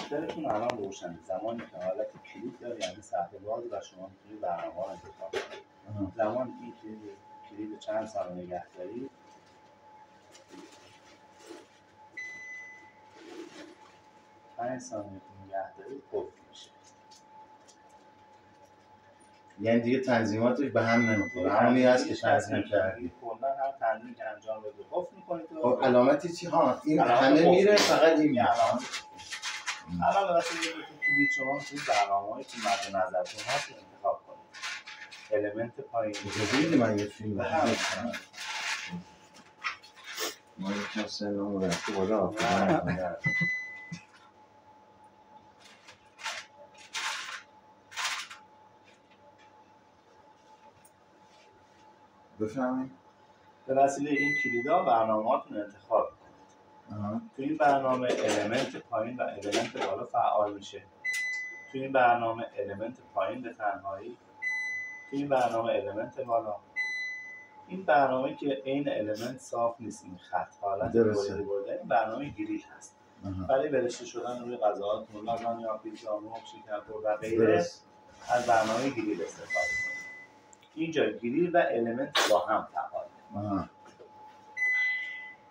کامپیوترتون الان روشنه. زمانی که حالت کلید داره یعنی صفحه باز و شما میتونید برنامه رو انتخاب کنید. زمانی که کلید چند ثانیه نگه دارید 5 ثانیه نگه دارید قفل میشه. یعنی دیگه تنظیماتش به هم نمیخوره، همونی هست که تنظیم کردی. کلا هر تنظیمی که انجام بدید قفل میکنید. خب علامتی چی ها؟ این همه میره فقط این میره. الان واسه یه کلید شما توی برنامه‌ای که مد نظرتون هست انتخاب کنید. المنت پایین ببینید من یه فیلم ببینم. ما یکم سنمون رفته بالا. بفهمید؟ به وسیله این کلیدا برنامه‌هاتون انتخاب کنید. تو این برنامه المنت پایین و المنت بالا فعال میشه. تو این برنامه المنت پایین به تنهایی. تو این برنامه المنت بالا. این برنامه که عین المنت صاف نیست، این خط حالت برده این برنامه گریل هست. برای برشته شدن روی غذاهات، لازانیا، پیتزا، مرغ، شکرپر و غیره از برنامه گریل استفاده کنید. اینجا گریل و المنت با هم فعاله.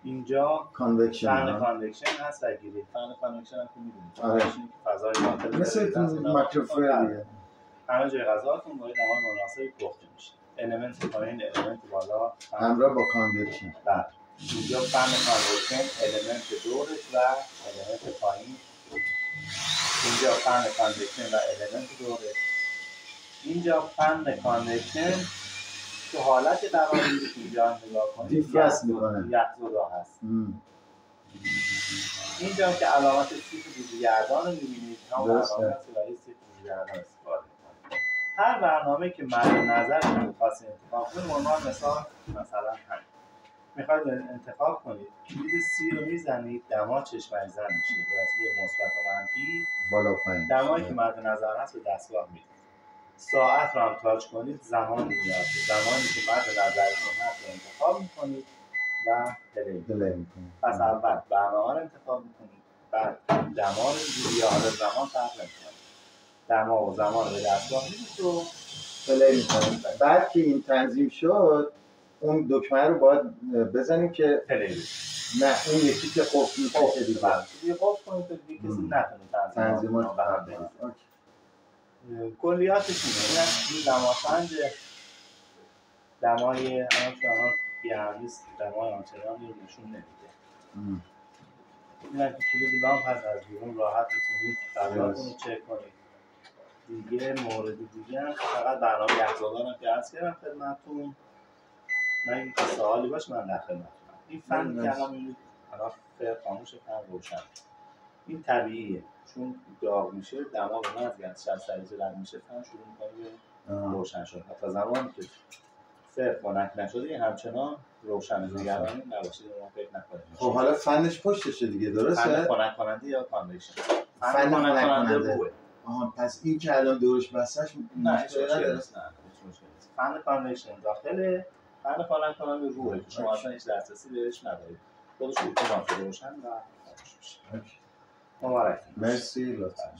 اینجا فن کانوکشن هست و گریل. فن کانوکشن هم که میدونید فضای داخل مثل تو مایکروفون همه جای غذاتون با دمای مناسبی پخته میشه. المنت پایین، المنت بالا همراه با کانوکشن. بله. اینجا فن کانوکشن، المنت دورش و المنت پایین. اینجا فن کانوکشن و المنت دورش. اینجا فن کانوکشن تو حالت قرار میگیره که اینجا نگاه کنید دیفرست میکنه، یخزدا هست. اینجا که علامت سیخ بوجهگردان رو میبینید، همون برنامه هست برای سیخ بوجهگردان استفاده میکنید. هر برنامه که مد نظر خاص انتخاب کنید، عنوان مثلا همین میخواید انتخاب کنید، کلید سی رو میزنید، دما چشمک زن میشه به وسیله مثبت و منفی بالا پایین. دمایی که مد نظر هست به دستگاه میدید. ساعت رو هم تاچ کنید، زمان میاد. زمانی که مد نظرتون هست رو انتخاب میکنید و پلی میکنید. پس اول برنامه رو انتخاب میکنید، بعد دما رو میگیرید یا حالا زمان فرق نمیکنه، دما و زمان رو به دستگاه میدید و پلی میکنید. بعد که این تنظیم شد اون دکمه رو باید بزنیم که پلی بید. نه اون یکی که قفل میشه دیگه قفل کنید تا دیگه کسی نتونه تنظیمات به هم بریزه. کلیاتش اینه. این دماسنج دمای همچنان گرمیست، دمای آنچنانی رو نشون نمیده. این که کلید لامپ هست، از بیرون راحت میتونید فضاتون رو چک کنید. دیگه مورد دیگه هم فقط برنامه یخزدان که عرض کردم خدمتتون. من این سوالی باشه من در خدمتتونم. این فن که الان میبینید الان خاموش فن روشن، این طبیعیه چون داغ میشه دما به محض اینکه 60 درجه رد میشه فن شروع میکنه به روشن شدن. تا زمانی که خنک نشده همچنان روشن نگرانی نباشید و فکر نکنید. خب حالا فنش پشتشه دیگه درسته؟ فن خنک کننده یا کاندیشن؟ فن خنک کننده. پس این که الان دورش بستش مشکلی نداره. فن کاندیشن داخل، فن خنک کننده روه که شما اصلا هیچ دسترسی بهش ندارید. خودش اتومات روشن و خاموش میشه. مبارک. مرسی لطفا.